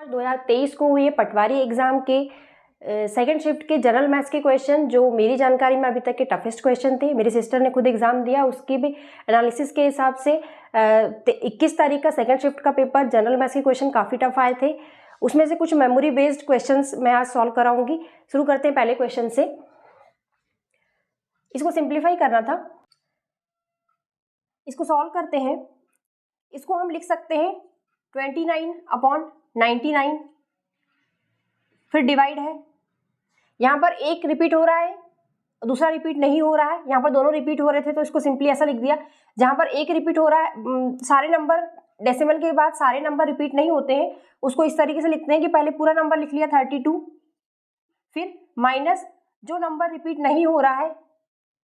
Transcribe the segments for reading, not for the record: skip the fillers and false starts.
2023 को हुए पटवारी एग्जाम के सेकंड शिफ्ट के जनरल मैथ्स के क्वेश्चन जो मेरी जानकारी में अभी तक के टफेस्ट क्वेश्चन थे। मेरी सिस्टर ने खुद एग्जाम दिया, उसकी भी एनालिसिस के हिसाब से 21 तारीख का सेकंड शिफ्ट का पेपर जनरल मैथ्स के क्वेश्चन काफ़ी टफ आए थे। उसमें से कुछ मेमोरी बेस्ड क्वेश्चंस मैं आज सॉल्व कराऊंगी। शुरू करते हैं पहले क्वेश्चन से। इसको सिंप्लीफाई करना था, इसको सॉल्व करते हैं। इसको हम लिख सकते हैं 29/99, फिर डिवाइड है। यहाँ पर एक रिपीट हो रहा है, दूसरा रिपीट नहीं हो रहा है। यहाँ पर दोनों रिपीट हो रहे थे तो इसको सिंपली ऐसा लिख दिया। जहाँ पर एक रिपीट हो रहा है, सारे नंबर डेसिमल के बाद सारे नंबर रिपीट नहीं होते हैं, उसको इस तरीके से लिखते हैं कि पहले पूरा नंबर लिख लिया 32, फिर माइनस जो नंबर रिपीट नहीं हो रहा है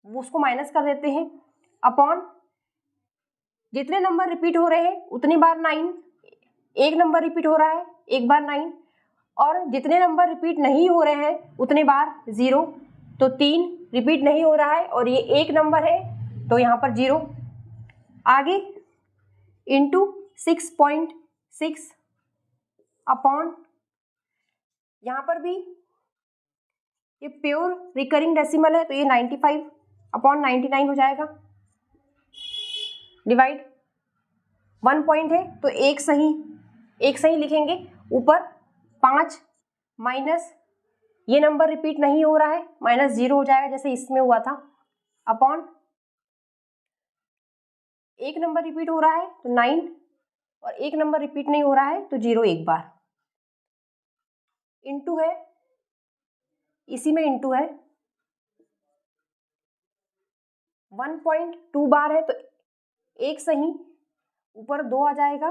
वो उसको माइनस कर देते हैं, अपॉन जितने नंबर रिपीट हो रहे हैं उतनी बार 9, एक नंबर रिपीट हो रहा है एक बार 9, और जितने नंबर रिपीट नहीं हो रहे हैं उतने बार 0, तो 3 रिपीट नहीं हो रहा है और ये एक नंबर है तो यहाँ पर 0। आगे इंटू 6.6 अपॉन, यहाँ पर भी ये प्योर रिकरिंग डेसिमल है तो ये 95/99 हो जाएगा। डिवाइड 1 पॉइंट है तो एक सही लिखेंगे। ऊपर 5 माइनस ये नंबर रिपीट नहीं हो रहा है, -0 हो जाएगा जैसे इसमें हुआ था, अपॉन एक नंबर रिपीट हो रहा है तो 9 और एक नंबर रिपीट नहीं हो रहा है तो 0 एक बार। इंटू है, इसी में इंटू है, 1.2 बार है तो एक सही, ऊपर 2 आ जाएगा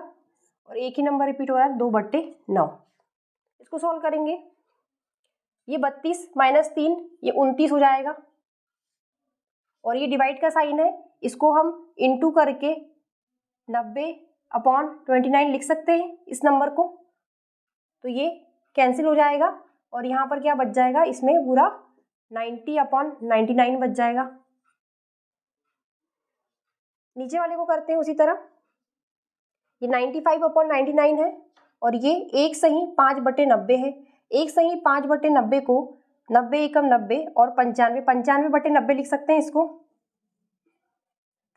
और एक ही नंबर रिपीट हो रहा है 2/9। इसको सॉल्व करेंगे, ये 32 माइनस 3 ये 29 हो जाएगा और ये डिवाइड का साइन है, इसको हम इंटू करके 90/29 लिख सकते हैं इस नंबर को, तो ये कैंसिल हो जाएगा और यहाँ पर क्या बच जाएगा, इसमें पूरा 90/99 बच जाएगा। नीचे वाले को करते हैं उसी तरह, ये 95/99 है और ये एक सही 5/90 है। एक सही 5/90 को 90 एकम 90 और 95/90 लिख सकते हैं इसको,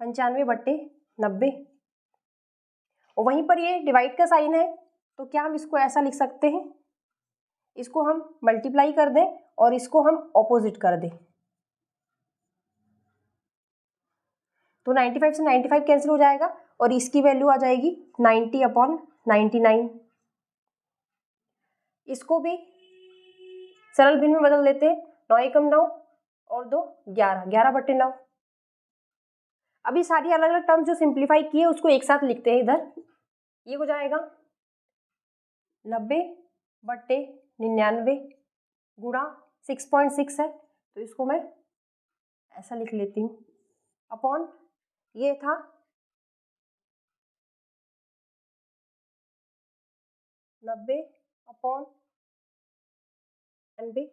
95/90। और वहीं पर ये डिवाइड का साइन है तो क्या हम इसको ऐसा लिख सकते हैं, इसको हम मल्टीप्लाई कर दें और इसको हम ऑपोजिट कर दें, तो 95 से 95 कैंसिल हो जाएगा और इसकी वैल्यू आ जाएगी 90/99। इसको भी सरल भिन्न में बदल देते हैं, 9 एकम 9 और 2 11, 11/9। अभी सारी अलग अलग टर्म्स जो सिंप्लीफाई किए उसको एक साथ लिखते हैं इधर। ये हो जाएगा 90/99 गुणा 6.6 है तो इसको मैं ऐसा लिख लेती हूँ, अपॉन ये था 90/99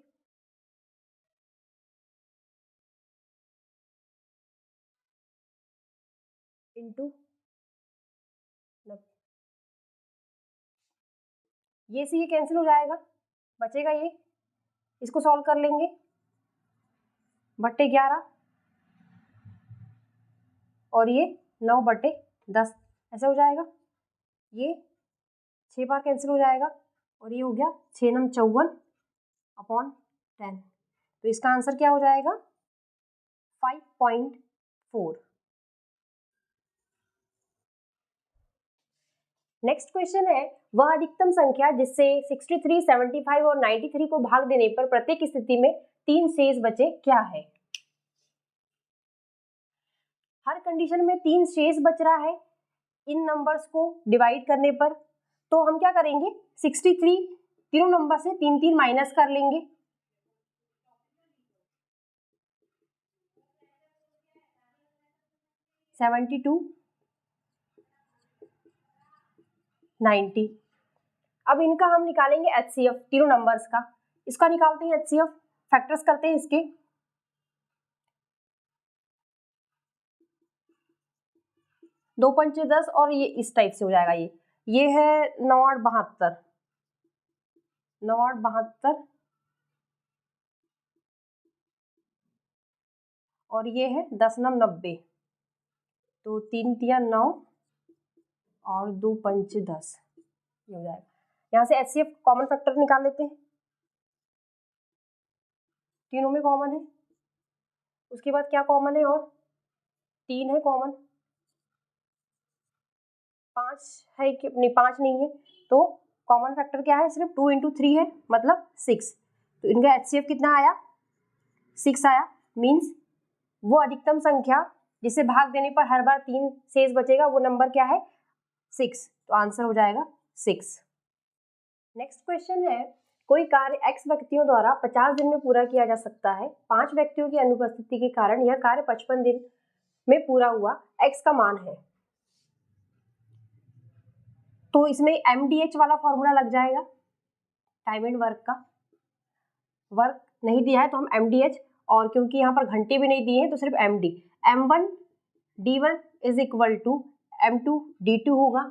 इंटू 90। ये से ये कैंसिल हो जाएगा, बचेगा ये, इसको सॉल्व कर लेंगे, 11 और ये 9/10 ऐसा हो जाएगा। ये 6 बार कैंसिल हो जाएगा और ये हो गया 6 9 54/10, तो इसका आंसर क्या हो जाएगा 5.4। नेक्स्ट क्वेश्चन है, वह अधिकतम संख्या जिससे 63, 75 और 93 को भाग देने पर प्रत्येक स्थिति में 3 शेष बचे क्या है। हर कंडीशन में 3 शेष बच रहा है इन नंबर्स को डिवाइड करने पर, तो हम क्या करेंगे 63 तीनों नंबर से 3 3 माइनस कर लेंगे, 72 90। अब इनका हम निकालेंगे HCF तीनों नंबर्स का, इसका निकालते हैं HCF, फैक्टर्स करते हैं इसके, 2 पंचे 10 और ये इस टाइप से हो जाएगा, ये है 9 8 72 9 8 72 और ये है 10 9 90, तो 3 3 9 और 2 5 10, ये हो जाएगा। यहाँ से HCF कॉमन फैक्टर निकाल लेते हैं, तीनों में कॉमन है, उसके बाद क्या कॉमन है और 3 है कॉमन, 5 है कि नहीं, 5 नहीं है, तो कॉमन फैक्टर क्या है, सिर्फ 2 × 3 है, मतलब 6। तो इनका HCF कितना आया, 6 आया। मीन्स वो अधिकतम संख्या जिसे भाग देने पर हर बार 3 शेष बचेगा, वो नंबर क्या है, 6। तो आंसर हो जाएगा 6। नेक्स्ट क्वेश्चन है, कोई कार्य x व्यक्तियों द्वारा 50 दिन में पूरा किया जा सकता है। 5 व्यक्तियों की अनुपस्थिति के कारण यह कार्य 55 दिन में पूरा हुआ, x का मान है। तो इसमें MDH वाला फॉर्मूला लग जाएगा, टाइम एंड वर्क का। वर्क नहीं दिया है तो हम MDH, और क्योंकि यहाँ पर घंटे भी नहीं दिए हैं तो सिर्फ MD। M1 D1 is equal to M2 D2 होगा।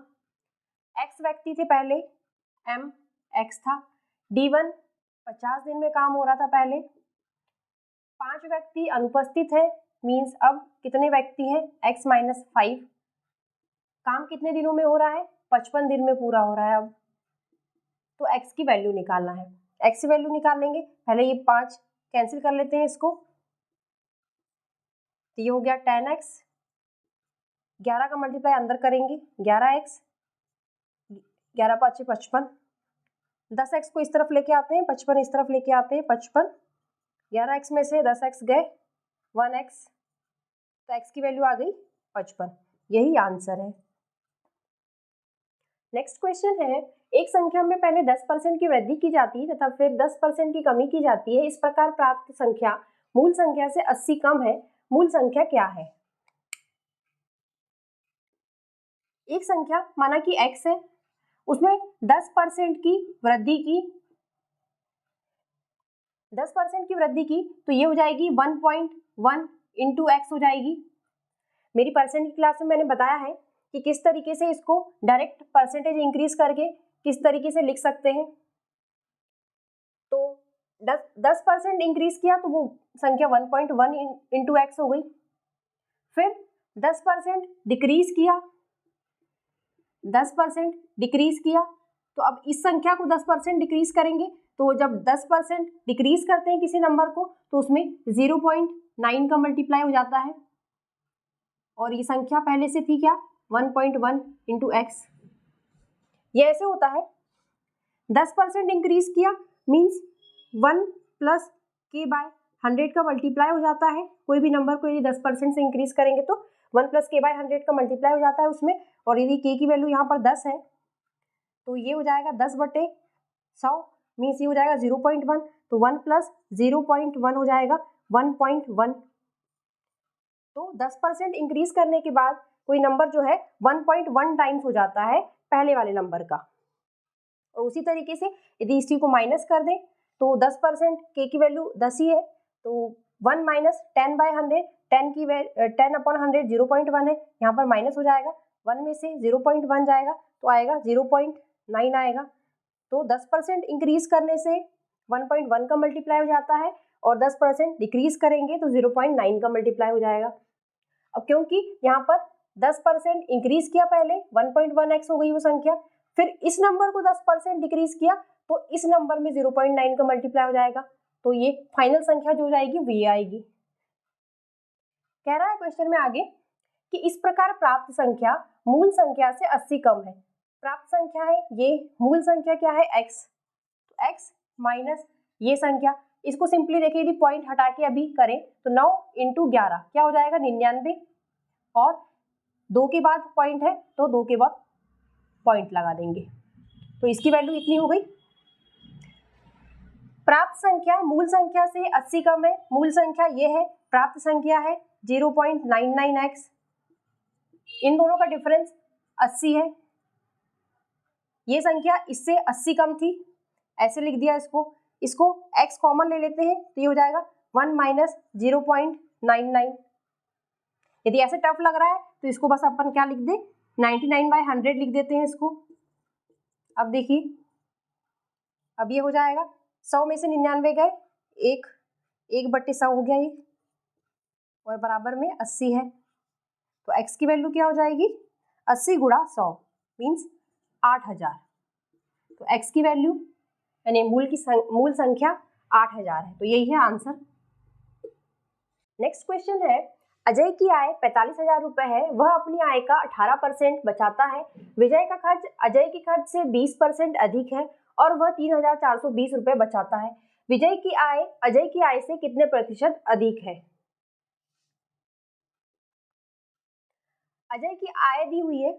x व्यक्ति थे पहले, M x था, D1 50 दिन में काम हो रहा था पहले, 5 व्यक्ति अनुपस्थित है, मीन्स अब कितने व्यक्ति हैं, x - 5। काम कितने दिनों में हो रहा है, 55 दिन में पूरा हो रहा है। अब तो x की वैल्यू निकालना है, x की वैल्यू निकालेंगे, पहले ये 5 कैंसिल कर लेते हैं इसको, तो ये हो गया 10x, 11 का मल्टीप्लाई अंदर करेंगे, 11x, 11 5 55, 10x को इस तरफ लेके आते हैं, 55 इस तरफ लेके आते हैं, 55, 11x में से 10x गए, 1x, तो x की वैल्यू आ गई 55। यही आंसर है। नेक्स्ट क्वेश्चन है, एक संख्या में पहले 10% की वृद्धि की जाती है तथा फिर 10% की कमी की जाती है, इस प्रकार प्राप्त संख्या मूल संख्या से 80 कम है, मूल संख्या क्या है। एक संख्या माना कि x है, उसमें 10% की वृद्धि की, 10% की वृद्धि की, तो ये हो जाएगी 1.1 इंटू x हो जाएगी। मेरी परसेंट की क्लास में मैंने बताया है कि किस तरीके से इसको डायरेक्ट परसेंटेज इंक्रीज करके किस तरीके से लिख सकते हैं। तो 10% इंक्रीज किया तो वो संख्या 1.1 इंटू एक्स हो गई। फिर 10% डिक्रीज किया, 10% डिक्रीज किया, तो अब इस संख्या को 10% डिक्रीज करेंगे, तो जब 10% डिक्रीज करते हैं किसी नंबर को तो उसमें 0.9 का मल्टीप्लाई हो जाता है, और ये संख्या पहले से थी क्या, 1.1 इंटू एक्स। ये ऐसे होता है, 10% इंक्रीज किया मीन्स 1 प्लस k बाय 100 का मल्टीप्लाई हो जाता है। कोई भी नंबर को यदि 10% से इंक्रीज करेंगे तो 1 प्लस k बाय 100 का मल्टीप्लाई हो जाता है उसमें, और यदि k की वैल्यू यहाँ पर 10 है तो ये हो जाएगा 10/100 मीन्स ये हो जाएगा 0.1, तो 1 प्लस 0.1 हो जाएगा 1.1। तो 10% इंक्रीज करने के बाद कोई नंबर जो है 1.1 टाइम्स हो जाता है पहले वाले नंबर का। और उसी तरीके से यदि इसी को माइनस कर दें तो 10% k की वैल्यू 10 ही है, तो 1 माइनस 10/100, 10/100 0.1 है, यहाँ पर माइनस हो जाएगा, 1 में से 0.1 जाएगा तो आएगा 0.9 आएगा। तो 10% इंक्रीज करने से 1.1 का मल्टीप्लाई हो जाता है, और 10% डिक्रीज करेंगे तो 0.9 का मल्टीप्लाई हो जाएगा। अब क्योंकि यहाँ पर 10% इंक्रीज किया पहले, 1.1x हो गई वो संख्या, फिर इस नंबर को 10% डिक्रीज किया तो इस नंबर में 0.9 का मल्टीप्लाई हो जाएगा, तो ये फाइनल संख्या जो जाएगी वो ये आएगी। कह रहा है क्वेश्चन में आगे कि इस प्रकार प्राप्त संख्या मूल संख्या से 80 कम है। प्राप्त संख्या है ये, मूल संख्या क्या है x, तो x माइनस ये संख्या, इसको सिंपली देखिए यदि पॉइंट हटा के अभी करें तो 9 × 11 क्या हो जाएगा 99, और 2 के बाद पॉइंट है तो 2 के बाद पॉइंट लगा देंगे, तो इसकी वैल्यू इतनी हो गई। प्राप्त संख्या मूल संख्या से 80 कम है, मूल संख्या ये है, प्राप्त संख्या है 0.99x, इन दोनों का डिफरेंस 80 है। ये संख्या इससे 80 कम थी, ऐसे लिख दिया इसको x कॉमन ले लेते हैं तो ये हो जाएगा 1 माइनस 0.99। यदि ऐसे टफ लग रहा है तो इसको बस अपन क्या लिख दे, 99/100 लिख देते हैं इसको। अब देखिए अब ये हो जाएगा 100 में से 99 गए, 1/100 हो गया ये, और बराबर में 80 है। तो x की वैल्यू क्या हो जाएगी, 80 गुणा 100 मीन्स 8000। तो x की वैल्यू यानी मूल संख्या 8000 है। तो यही है आंसर। नेक्स्ट क्वेश्चन है, अजय की आय 45,000 रुपए है, वह अपनी आय का 18% बचाता है। विजय का खर्च अजय के खर्च से 20% अधिक है और वह 3,420 रुपए बचाता है। विजय की आय अजय की आय से कितने प्रतिशत अधिक है। अजय की आय दी हुई है,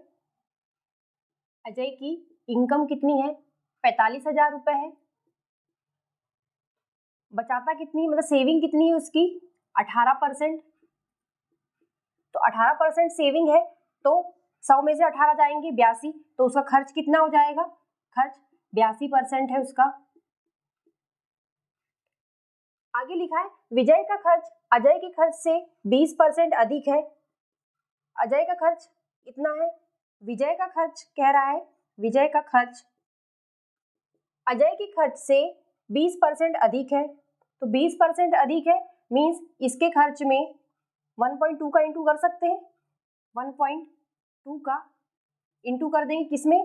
अजय की इनकम कितनी है, 45,000 रुपए है। बचाता कितनी, मतलब सेविंग कितनी है उसकी, 18%। तो 18% सेविंग है, तो 100 में से 18 जाएंगे 82, तो उसका खर्च कितना हो जाएगा, खर्च 82% है उसका। आगे लिखा है, विजय का खर्च अजय के खर्च से 20% अधिक है। अजय का खर्च इतना है, विजय का खर्च कह रहा है, विजय का खर्च अजय के खर्च से 20% अधिक है। तो 20% अधिक है मीन्स इसके खर्च में 1.2 का इंटू कर सकते हैं, 1.2 का इंटू कर देंगे किसमें,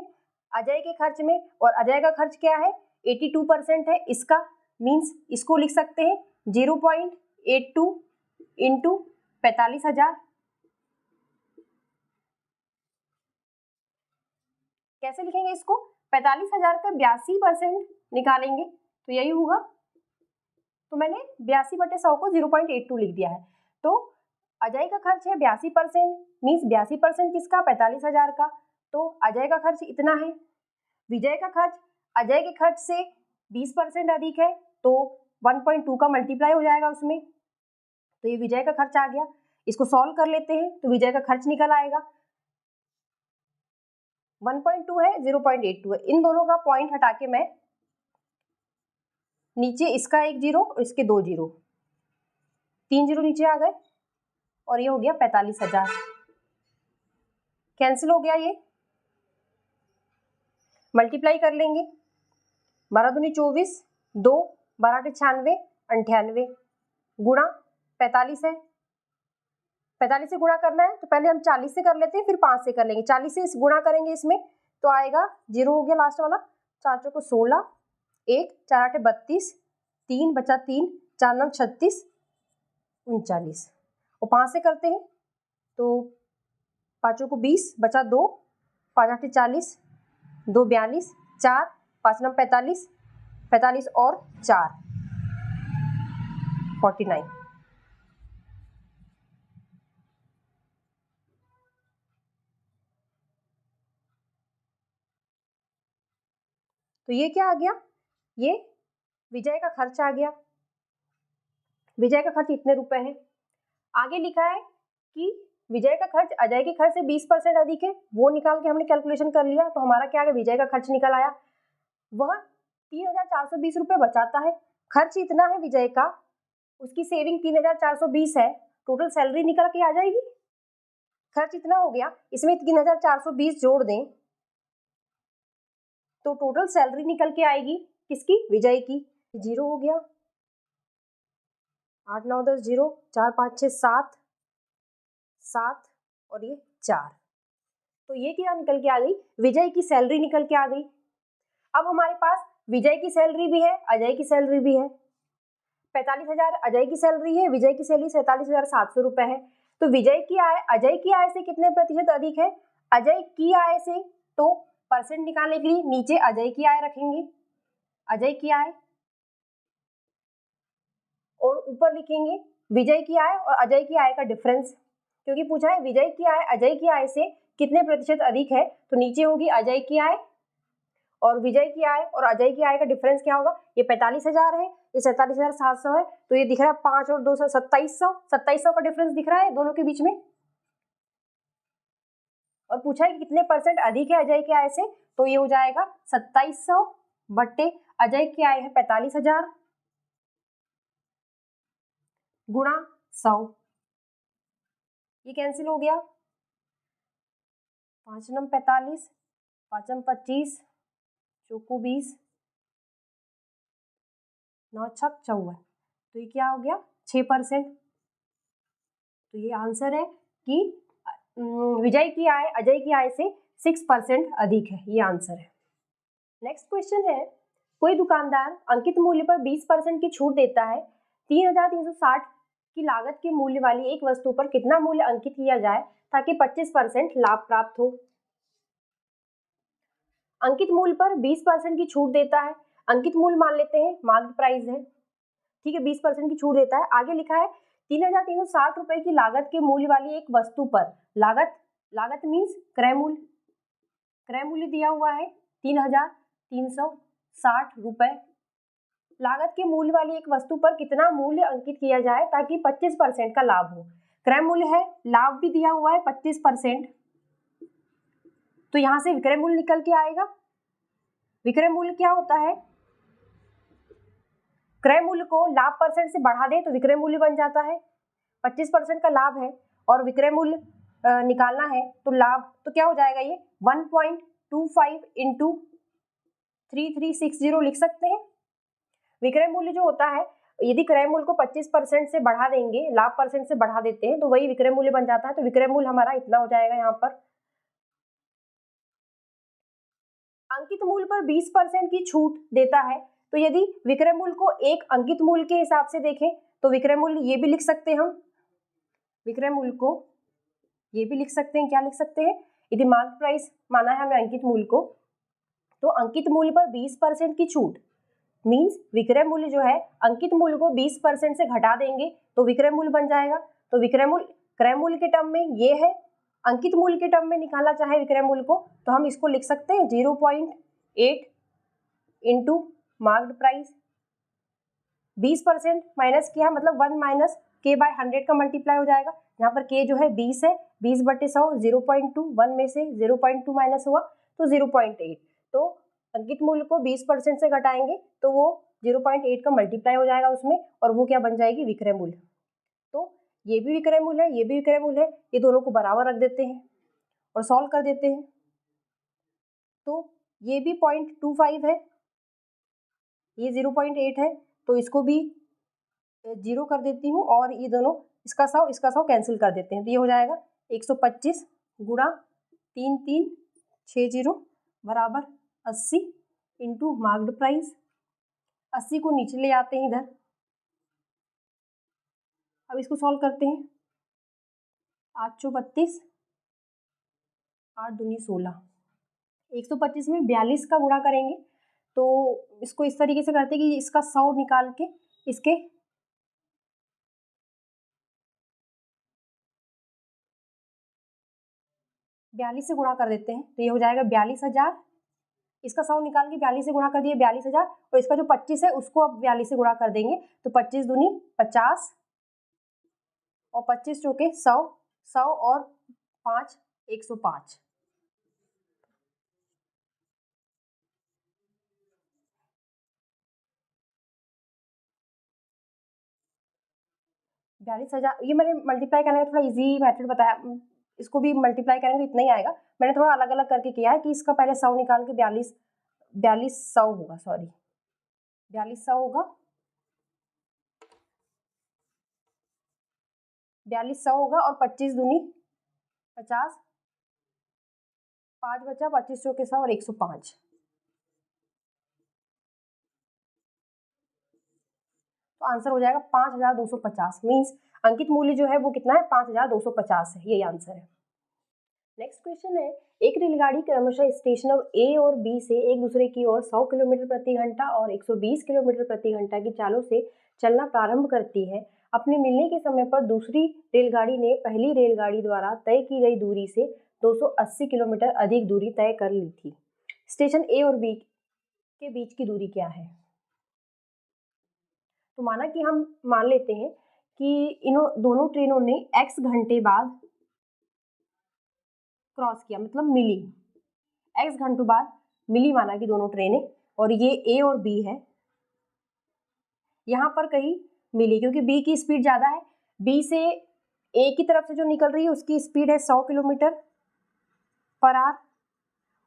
अजय के खर्च में, और अजय का खर्च क्या है 82% है इसका, मीन्स इसको लिख सकते हैं 0.82 इंटू 45,000। कैसे लिखेंगे इसको, 45,000 का 82% निकालेंगे तो यही होगा। तो मैंने 82/100 को 0.82 लिख दिया है। तो अजय का खर्च है 82%, मीन्स 82% किसका, 45,000 का। तो अजय का खर्च इतना है। विजय का खर्च अजय के खर्च से 20% अधिक है, तो 1.2 का मल्टीप्लाई हो जाएगा उसमें, तो ये विजय का खर्च आ गया। इसको सॉल्व कर लेते हैं तो विजय का खर्च निकल आएगा, 1.2 है 0.82 है, इन दोनों का पॉइंट हटा के मैं नीचे इसका 1 जीरो और इसके 2 जीरो, 3 जीरो नीचे आ गए और ये हो गया 45,000, कैंसिल हो गया, ये मल्टीप्लाई कर लेंगे, 12 दूनी 24, 2 12 96 98 गुणा 45 है, 45 से गुणा करना है तो पहले हम 40 से कर लेते हैं, फिर 5 से कर लेंगे। 40 से इस गुणा करेंगे इसमें तो आएगा 0 हो गया लास्ट वाला, 4 चौको 16, 1 4 8 32, 3 बचा 3, 4 9 36 39, और 5 से करते हैं तो 5 को 20 बचा 2, 5 8 40, 2 42, 4 5 9 45, 45 और 4 49। तो ये क्या आ गया, ये विजय का खर्च आ गया। विजय का खर्च इतने रुपए है। आगे लिखा है कि विजय का खर्च अजय के खर्च से 20% अधिक है, वो निकाल के हमने कैलकुलेशन कर लिया। तो हमारा क्या है, विजय का खर्च निकल आया, वह 3,420 रुपए बचाता है। खर्च इतना है विजय का, उसकी सेविंग 3,420 है, टोटल सैलरी निकल के आ जाएगी। खर्च इतना हो गया, इसमें 3,420 जोड़ दें तो टोटल सैलरी निकल के आएगी किसकी, विजय की। 0 हो गया, 8 9 10 0, 4 5 6 7 7 और ये 4। तो ये क्या निकल के आ गई, विजय की सैलरी निकल के आ गई। अब हमारे पास विजय की सैलरी भी है, अजय की सैलरी भी है। 45,000 अजय की सैलरी है, विजय की सैलरी 47,700 रुपए है। तो विजय की आय अजय की आय से कितने प्रतिशत अधिक है, अजय की आय से, तो परसेंट निकालने के लिए नीचे अजय की आय रखेंगे, अजय की आय, और ऊपर लिखेंगे विजय की आय और अजय की आय का डिफरेंस, क्योंकि पूछा है विजय की आय अजय की आय से कितने प्रतिशत अधिक है, तो नीचे होगी अजय की आय और विजय की आय, और अजय की आय का डिफरेंस क्या होगा, ये 45,000 है, ये 47,700 है, तो ये दिख रहा है 5 और 2 2700 का डिफरेंस दिख रहा है दोनों के बीच में। और पूछा है कि कितने परसेंट अधिक है अजय की आय से, तो ये हो जाएगा 2700 बट्टे अजय की आय है 45,000 गुणा 100, ये कैंसिल हो गया, 5 9 45, 5 25, चौको 20, 9 छक 54, तो ये क्या हो गया 6%। तो ये आंसर है कि विजय की आय अजय की आय से 6% अधिक है, ये आंसर है। नेक्स्ट क्वेश्चन है, कोई दुकानदार अंकित मूल्य पर 20% की छूट देता है। 3,360 की लागत के मूल्य वाली एक वस्तु पर कितना मूल्य अंकित किया जाए ताकि 25% लाभ प्राप्त हो। अंकित मूल्य पर 20% की छूट देता है। अंकित मूल्य मान लेते हैं मार्केट प्राइस है, ठीक है, 20% की छूट देता है। आगे लिखा है 3,360 रुपए की लागत के मूल्य वाली एक वस्तु पर, लागत मीन्स क्रय मूल्य दिया हुआ है 3,360 रुपए। लागत के मूल्य वाली एक वस्तु पर कितना मूल्य अंकित किया जाए ताकि 25% का लाभ हो। क्रय मूल्य है, लाभ भी दिया हुआ है 25%, तो यहां से विक्रय मूल्य निकल के आएगा। विक्रय मूल्य क्या होता है, क्रय मूल्य को लाभ परसेंट से बढ़ा दे तो विक्रय मूल्य बन जाता है। 25% का लाभ है और विक्रय मूल्य निकालना है तो लाभ, तो क्या हो जाएगा ये 1.25 इंटू 3360 लिख सकते हैं। विक्रय मूल्य जो होता है, यदि क्रय मूल्य को 25% से बढ़ा देंगे, लाभ परसेंट से बढ़ा देते हैं तो वही विक्रय मूल्य बन जाता है। तो विक्रय मूल्य हमारा इतना हो जाएगा। यहाँ पर अंकित मूल्य पर 20% की छूट देता है, तो यदि विक्रय मूल्य को एक अंकित मूल्य के हिसाब से देखें तो विक्रय मूल्य ये भी लिख सकते हैं हम, विक्रय मूल्य को ये भी लिख सकते हैं, क्या लिख सकते हैं, यदि मार्केट प्राइस माना है हमने अंकित मूल्य को, तो अंकित मूल्य पर 20% की छूट मीन्स विक्रय मूल्य जो है अंकित मूल्य को 20% से घटा देंगे तो विक्रय मूल्य बन जाएगा। तो विक्रय मूल्य क्रय मूल्य के टर्म में ये है, अंकित मूल्य के टर्म में निकालना चाहे विक्रय मूल्य को तो हम इसको लिख सकते हैं 0.8 इंटू मार्केट प्राइस। 20% माइनस किया मतलब 1 माइनस के बाय 100 का मल्टीप्लाई हो जाएगा। यहाँ पर के जो है 20 है, 20/100 0.2, 1 में से 0.2 माइनस हुआ तो 0.8। तो अंकित मूल्य को 20% से घटाएंगे तो वो 0.8 का मल्टीप्लाई हो जाएगा उसमें, और वो क्या बन जाएगी विक्रय मूल्य। तो ये भी विक्रय मूल्य है, ये भी विक्रय मूल्य है, ये दोनों को बराबर रख देते हैं और सॉल्व कर देते हैं। तो ये भी 0.25 है, ये 0.8 है, तो इसको भी 0 कर देती हूँ और ये दोनों इसका 100 कैंसिल कर देते हैं। तो ये हो जाएगा 125 गुणा 3360 बराबर 80 इंटू मार्क्ड प्राइस। 80 को नीचे ले आते हैं इधर, अब इसको सॉल्व करते हैं। 8 चौ 32, 8 दूनी 16, 125 में 42 का गुणा करेंगे तो इसको इस तरीके से करते हैं कि इसका 100 निकाल के इसके 42 से गुणा कर देते हैं। तो ये हो जाएगा 42,000, इसका 100 निकाल के 42 से गुणा कर दिए 42,000, और इसका जो 25 है उसको अब 42 से गुणा कर देंगे तो 25 दूनी 50 और 25 चौके 100, 100 और 5 105। बयालीस हजार, ये मैंने मल्टीप्लाई करने का थोड़ा इजी मेथड बताया, इसको भी मल्टीप्लाई करेंगे तो इतना ही आएगा। मैंने थोड़ा अलग अलग करके किया है कि इसका पहले 100 निकाल के 4200 होगा, सॉरी 4200 होगा, 4200 होगा और 25 दूनी 50, 5 बचा, 25 चौके 100 और 105। तो आंसर हो जाएगा 5250। मीन्स अंकित मूल्य जो है वो कितना है 5250 है, यही आंसर है। नेक्स्ट क्वेश्चन है, एक रेलगाड़ी क्रमशः स्टेशन ए और बी से एक दूसरे की ओर 100 किलोमीटर प्रति घंटा और 120 किलोमीटर प्रति घंटा की चालों से चलना प्रारंभ करती है। अपने मिलने के समय पर दूसरी रेलगाड़ी ने पहली रेलगाड़ी द्वारा तय की गई दूरी से 280 किलोमीटर अधिक दूरी तय कर ली थी। स्टेशन ए और बी के बीच की दूरी क्या है। तो माना कि हम मान लेते हैं कि इन दोनों ट्रेनों ने x घंटे बाद क्रॉस किया, मतलब मिली, x घंटों बाद मिली माना कि दोनों ट्रेनें, और ये ए और बी है, यहाँ पर कहीं मिली क्योंकि बी की स्पीड ज़्यादा है। बी से ए की तरफ से जो निकल रही है उसकी स्पीड है 100 किलोमीटर पर आवर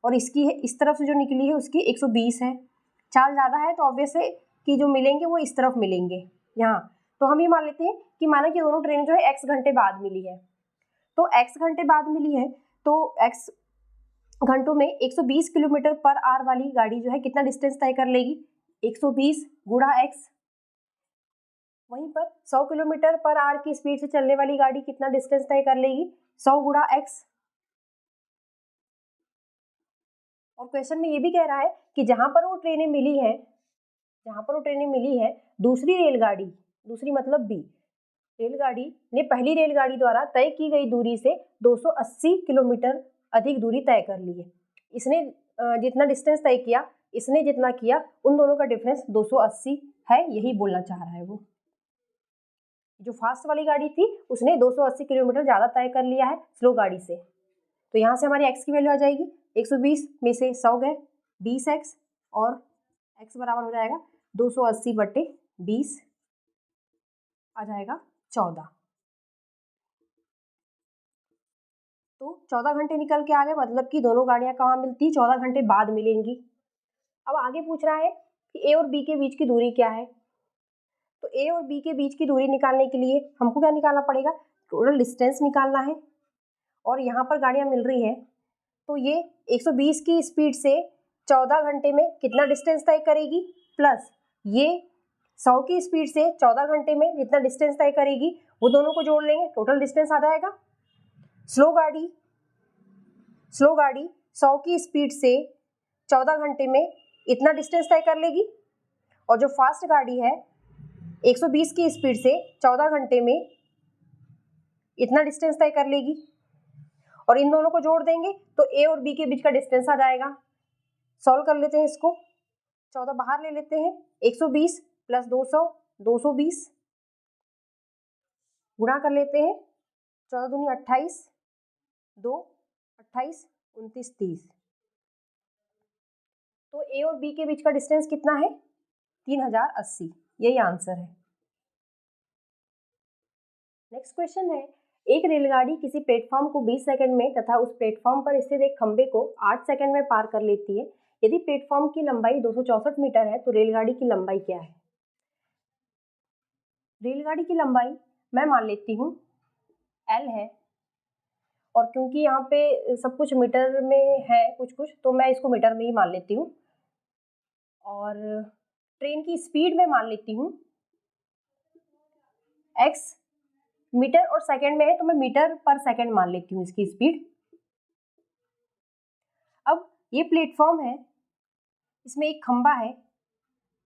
और इसकी है इस तरफ से जो निकली है उसकी 120 है। चाल ज़्यादा है तो ऑब्वियस है कि जो मिलेंगे वो इस तरफ मिलेंगे यहाँ। तो हम ये मान लेते हैं कि माना कि दोनों ट्रेन जो है x घंटे बाद मिली है, तो x घंटे बाद मिली है तो x घंटों में 120 किलोमीटर पर आवर वाली गाड़ी जो है कितना डिस्टेंस तय कर लेगी, 120 गुणा x। वहीं पर 100 किलोमीटर पर आवर की स्पीड से चलने वाली गाड़ी कितना डिस्टेंस तय कर लेगी, 100 गुणा x। और क्वेश्चन में ये भी कह रहा है कि जहां पर वो ट्रेनें मिली है दूसरी रेलगाड़ी, दूसरी मतलब बी रेलगाड़ी ने पहली रेलगाड़ी द्वारा तय की गई दूरी से 280 किलोमीटर अधिक दूरी तय कर ली है। इसने जितना डिस्टेंस तय किया, इसने जितना किया, उन दोनों का डिफरेंस 280 है, यही बोलना चाह रहा है वो। जो फास्ट वाली गाड़ी थी उसने 280 किलोमीटर ज़्यादा तय कर लिया है स्लो गाड़ी से। तो यहाँ से हमारी x की वैल्यू आ जाएगी 120 में से 100 गए 20x और x बराबर हो जाएगा 280/20 आ जाएगा 14। तो 14 घंटे निकल के आ गए, मतलब कि दोनों गाड़ियाँ कहाँ मिलती, 14 घंटे बाद मिलेंगी। अब आगे पूछ रहा है कि ए और बी के बीच की दूरी क्या है। तो ए और बी के बीच की दूरी निकालने के लिए हमको क्या निकालना पड़ेगा, टोटल डिस्टेंस निकालना है। और यहाँ पर गाड़ियाँ मिल रही है तो ये 120 की स्पीड से 14 घंटे में कितना डिस्टेंस तय करेगी, प्लस ये 100 की स्पीड से 14 घंटे में जितना डिस्टेंस तय करेगी वो दोनों को जोड़ लेंगे, टोटल डिस्टेंस आ जाएगा। स्लो गाड़ी 100 की स्पीड से 14 घंटे में इतना डिस्टेंस तय कर लेगी, और जो फास्ट गाड़ी है 120 की स्पीड से 14 घंटे में इतना डिस्टेंस तय कर लेगी। और इन दोनों को जोड़ देंगे तो ए और बी के बीच का डिस्टेंस आ जाएगा। सॉल्व कर लेते हैं इसको, 14 बाहर ले लेते हैं, 120 प्लस 200 220 गुणा कर लेते हैं, 14 दूनी 28, 2 28 29 30। तो ए और बी के बीच का डिस्टेंस कितना है, 3080, यही आंसर है। नेक्स्ट क्वेश्चन है, एक रेलगाड़ी किसी प्लेटफॉर्म को 20 सेकंड में तथा उस प्लेटफॉर्म पर स्थित एक खंबे को 8 सेकंड में पार कर लेती है। यदि प्लेटफॉर्म की लंबाई 264 मीटर है तो रेलगाड़ी की लंबाई क्या है। रेलगाड़ी की लंबाई मैं मान लेती हूँ L है, और क्योंकि यहाँ पे सब कुछ मीटर में है कुछ कुछ, तो मैं इसको मीटर में ही मान लेती हूँ। और ट्रेन की स्पीड में मान लेती हूँ x, मीटर और सेकंड में है तो मैं मीटर पर सेकंड मान लेती हूँ इसकी स्पीड। अब ये प्लेटफॉर्म है, इसमें एक खंबा है,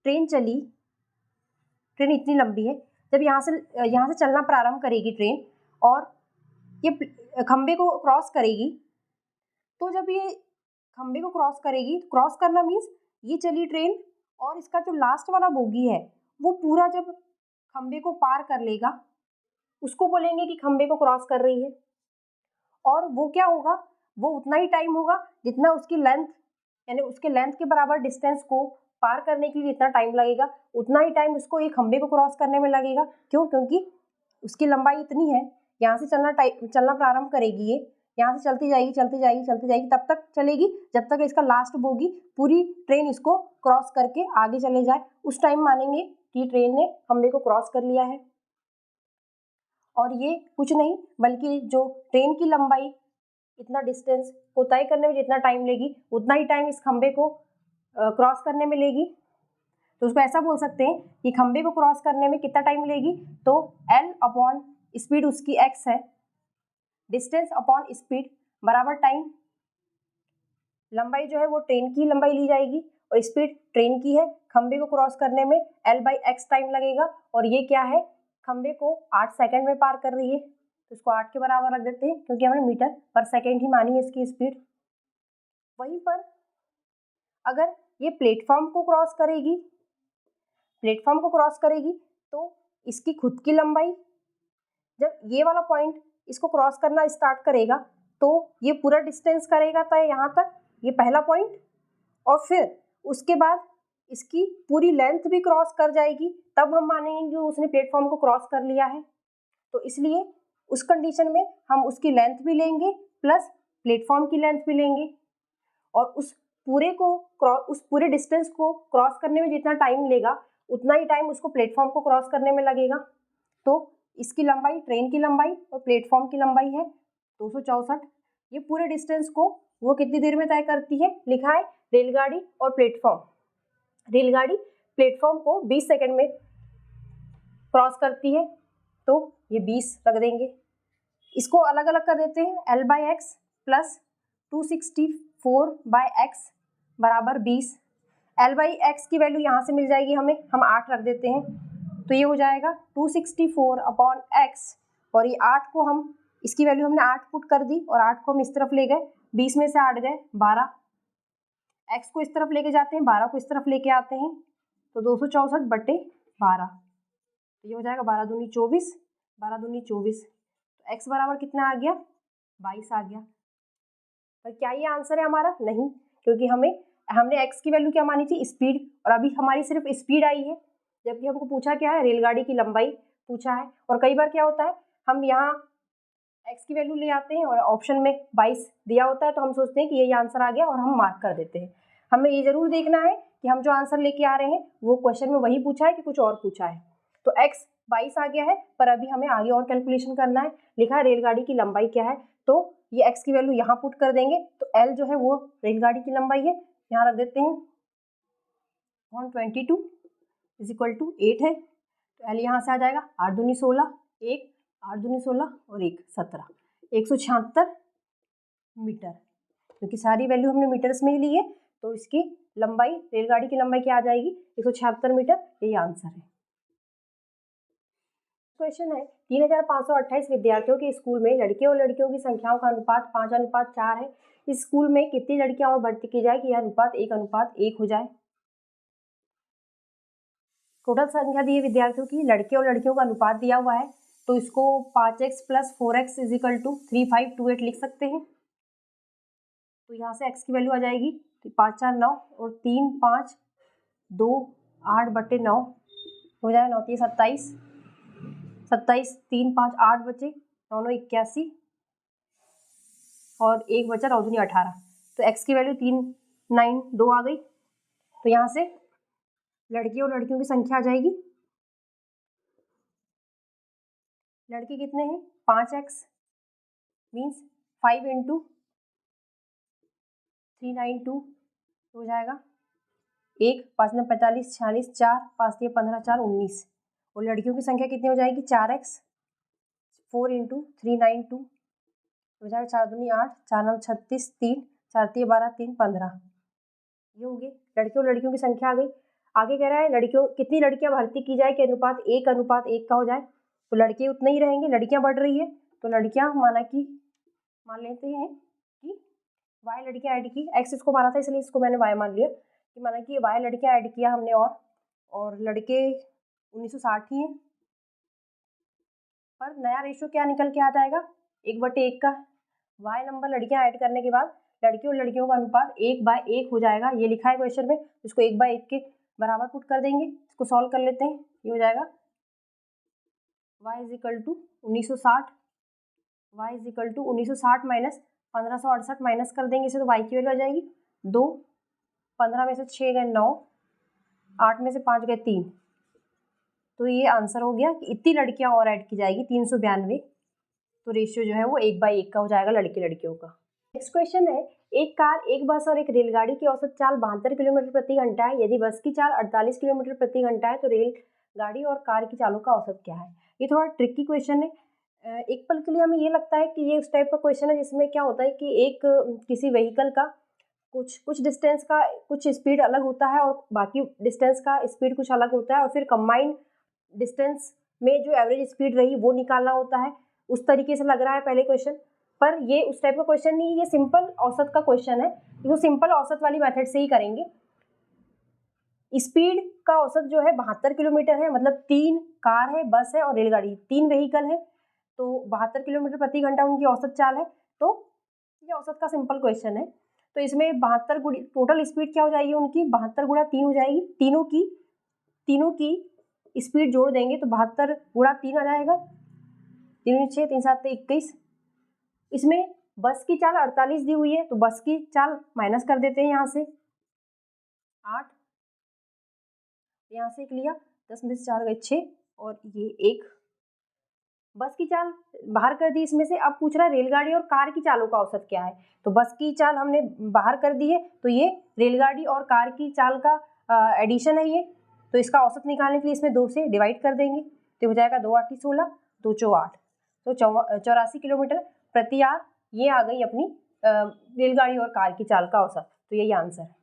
ट्रेन चली, ट्रेन इतनी लंबी है, जब यहाँ से चलना प्रारंभ करेगी ट्रेन और ये खंबे को क्रॉस करेगी, तो जब ये खंबे को क्रॉस करेगी, क्रॉस करना मीन्स ये चली ट्रेन और इसका जो लास्ट वाला बोगी है वो पूरा जब खंबे को पार कर लेगा उसको बोलेंगे कि खंबे को क्रॉस कर रही है। और वो क्या होगा, वो उतना ही टाइम होगा जितना उसकी लेंथ, यानी उसके लेंथ के बराबर डिस्टेंस को पार करने के लिए जितना टाइम लगेगा उतना ही टाइम उसको ये खंबे को क्रॉस करने में लगेगा। क्यों, क्योंकि उसकी लंबाई इतनी है, यहाँ से चलना प्रारंभ करेगी, ये यहाँ से चलती जाएगी, तब तक चलेगी जब तक इसका लास्ट बोगी पूरी ट्रेन इसको क्रॉस करके आगे चले जाए, उस टाइम मानेंगे कि ट्रेन ने खंबे को क्रॉस कर लिया है। और ये कुछ नहीं बल्कि जो ट्रेन की लंबाई इतना डिस्टेंस को तय करने में जितना टाइम लेगी उतना ही टाइम इस खंबे को क्रॉस करने में लेगी। तो उसको ऐसा बोल सकते हैं कि खंबे को क्रॉस करने में कितना टाइम लेगी, तो L अपॉन स्पीड उसकी x है, डिस्टेंस अपॉन स्पीड बराबर टाइम, लंबाई जो है वो ट्रेन की लंबाई ली जाएगी और स्पीड ट्रेन की है, खंबे को क्रॉस करने में L/x टाइम लगेगा। और ये क्या है, खंबे को 8 सेकंड में पार कर रही है, तो इसको 8 के बराबर रख देते हैं क्योंकि हमने मीटर पर सेकंड ही मानी है इसकी स्पीड। वहीं पर अगर ये प्लेटफॉर्म को क्रॉस करेगी तो इसकी खुद की लंबाई, जब ये वाला पॉइंट इसको क्रॉस करना स्टार्ट करेगा तो ये पूरा डिस्टेंस करेगा तय यहाँ तक, ये पहला पॉइंट, और फिर उसके बाद इसकी पूरी लेंथ भी क्रॉस कर जाएगी, तब हम मानेंगे कि उसने प्लेटफॉर्म को क्रॉस कर लिया है। तो इसलिए उस कंडीशन में हम उसकी लेंथ भी लेंगे प्लस प्लेटफॉर्म की लेंथ भी लेंगे, और उस पूरे डिस्टेंस को क्रॉस करने में जितना टाइम लेगा उतना ही टाइम उसको प्लेटफॉर्म को क्रॉस करने में लगेगा। तो इसकी लंबाई, ट्रेन की लंबाई और प्लेटफॉर्म की लंबाई है 264। ये पूरे डिस्टेंस को वो कितनी देर में तय करती है, लिखा है रेलगाड़ी और प्लेटफॉर्म। रेलगाड़ी प्लेटफॉर्म को 20 सेकंड में क्रॉस करती है, तो ये 20 रख देंगे। इसको अलग अलग कर देते हैं, L/x प्लस 264/x बराबर 20। L/x की वैल्यू यहाँ से मिल जाएगी हमें, हम 8 रख देते हैं, तो ये हो जाएगा 264/x। और ये 8 को हम, इसकी वैल्यू हमने 8 पुट कर दी और 8 को हम इस तरफ ले गए, 20 में से 8 गए 12, x को इस तरफ लेके जाते हैं, 12 को इस तरफ लेके आते हैं, तो 264/12, ये हो जाएगा 12 दूनी 24, 12 दूनी 24, तो x बराबर कितना आ गया, 22 आ गया। पर क्या ये आंसर है हमारा? नहीं, क्योंकि हमने x की वैल्यू क्या मानी थी, स्पीड, और अभी हमारी सिर्फ स्पीड आई है, जबकि हमको पूछा क्या है, रेलगाड़ी की लंबाई पूछा है। और कई बार क्या होता है, हम यहाँ x की वैल्यू ले आते हैं और ऑप्शन में 22 दिया होता है, तो हम सोचते हैं कि ये आंसर आ गया और हम मार्क कर देते हैं। हमें ये जरूर देखना है कि हम जो आंसर लेके आ रहे हैं वो क्वेश्चन में वही पूछा है कि कुछ और पूछा है। तो x 22 आ गया है, पर अभी हमें आगे और कैलकुलेशन करना है। लिखा है रेलगाड़ी की लंबाई क्या है, तो ये x की वैल्यू यहाँ पुट कर देंगे, तो l जो है वो रेलगाड़ी की लंबाई है, यहाँ रख देते हैं 122 = 8 है, तो l यहाँ से आ जाएगा 8 दूनी 16, 1 8 दूनी 16 और 1 17, 176 मीटर। क्योंकि सारी वैल्यू हमने मीटर्स में ही ली है, तो इसकी लंबाई, रेलगाड़ी की लंबाई क्या आ जाएगी, 176 मीटर, यही आंसर है। क्वेश्चन है 3528 विद्यार्थियों के स्कूल में लड़के और लड़कियों की संख्याओं का अनुपात 5:4 है। इस स्कूल में कितनी लड़कियां और भर्ती की जाए कि यह अनुपात 1:1 हो जाए। टोटल संख्या दी है विद्यार्थियों की, लड़के और लड़कियों का अनुपात दिया हुआ है, तो इसको 5x + 4x = 3528 लिख सकते हैं। तो यहाँ से x की वैल्यू आ जाएगी 5 4 9 और 3 5 2 8/9 हो जाएगा, 9 3 27, 27 3 5 8 बचे, 9 9 81 और 1 बचा 9 दूनी 18, तो x की वैल्यू 3 9 2 आ गई। तो यहाँ से लड़के और लड़कियों की संख्या आ जाएगी, लड़के कितने हैं, 5x मीन्स 5 × 392 हो जाएगा, 1 5 9 45 46 4 5 3 15 4 19, और लड़कियों की संख्या कितनी हो जाएगी, 4x 4 × 392 हो जाएगा, 4 दूनी 8 4 9 36 3 4 3 12 3 15, ये हो गए लड़के और लड़कियों की संख्या आ गई। आगे कह रहा है लड़कियों, कितनी लड़कियां भर्ती की जाए कि अनुपात 1:1 का हो जाए, तो लड़के उतने ही रहेंगे, लड़कियां बढ़ रही है, तो लड़कियां मान लेते हैं कि y लड़कियां ऐड की, x इसको माना था इसलिए इसको मैंने y मान लिया, कि माना कि y लड़कियां ऐड किया हमने, और लड़के 1960 ही हैं, पर नया रेशियो क्या निकल के आ जाएगा, 1/1 का। y नंबर लड़कियां ऐड करने के बाद लड़के और लड़कियों का अनुपात 1/1 हो जाएगा, ये लिखा है क्वेश्चन में, इसको 1/1 के बराबर पुट कर देंगे। इसको सॉल्व कर लेते हैं, ये हो जाएगा y = 1960, y = 1960 माइनस 1568 माइनस कर देंगे इसे, तो y की वैल्यू आ जाएगी 2, 15 में से 6 गए 9, 8 में से 5 गए 3, तो ये आंसर हो गया कि इतनी लड़कियां और ऐड की जाएगी 392, तो रेशियो जो है वो 1/1 का हो जाएगा लड़के लड़कियों का। नेक्स्ट क्वेश्चन है, एक कार, एक बस और एक रेलगाड़ी की औसत चाल 72 किलोमीटर प्रति घंटा है। यदि बस की चाल 48 किलोमीटर प्रति घंटा है तो रेलगाड़ी और कार की चालों का औसत क्या है। ये थोड़ा ट्रिकी क्वेश्चन है। एक पल के लिए हमें ये लगता है कि ये उस टाइप का क्वेश्चन है जिसमें क्या होता है कि एक किसी व्हीकल का कुछ डिस्टेंस का कुछ स्पीड अलग होता है और बाकी डिस्टेंस का स्पीड कुछ अलग होता है, और फिर कंबाइंड डिस्टेंस में जो एवरेज स्पीड रही वो निकालना होता है। उस तरीके से लग रहा है पहले क्वेश्चन, पर ये उस टाइप का क्वेश्चन नहीं, ये सिंपल औसत का क्वेश्चन है, तो सिंपल औसत वाली मेथड से ही करेंगे। स्पीड का औसत जो है 72 किलोमीटर है, मतलब 3 कार है, बस है और रेलगाड़ी, 3 व्हीकल है, तो 72 किलोमीटर प्रति घंटा उनकी औसत चाल है, तो ये औसत का सिंपल क्वेश्चन है। तो इसमें 72 गुणी टोटल स्पीड क्या हो जाएगी उनकी, 72 × 3 हो जाएगी, तीनों की स्पीड जोड़ देंगे तो 72 × 3 आ जाएगा, 3 6 3 7 21। इसमें बस की चाल 48 दी हुई है, तो बस की चाल माइनस कर देते हैं यहाँ से 8, यहाँ से एक लिया, 10 में से 4 गए 6 और ये एक। बस की चाल बाहर कर दी इसमें से। अब पूछ रहा है रेलगाड़ी और कार की चालों का औसत क्या है। तो बस की चाल हमने बाहर कर दी है, तो ये रेलगाड़ी और कार की चाल का एडिशन है ये। तो इसका औसत निकालने के लिए इसमें 2 से डिवाइड कर देंगे, तो हो जाएगा 2 8 16, 2 4 8, तो 84 किलोमीटर प्रति आवर ये आ गई अपनी रेलगाड़ी और कार की चाल का औसत। तो यही आंसर है।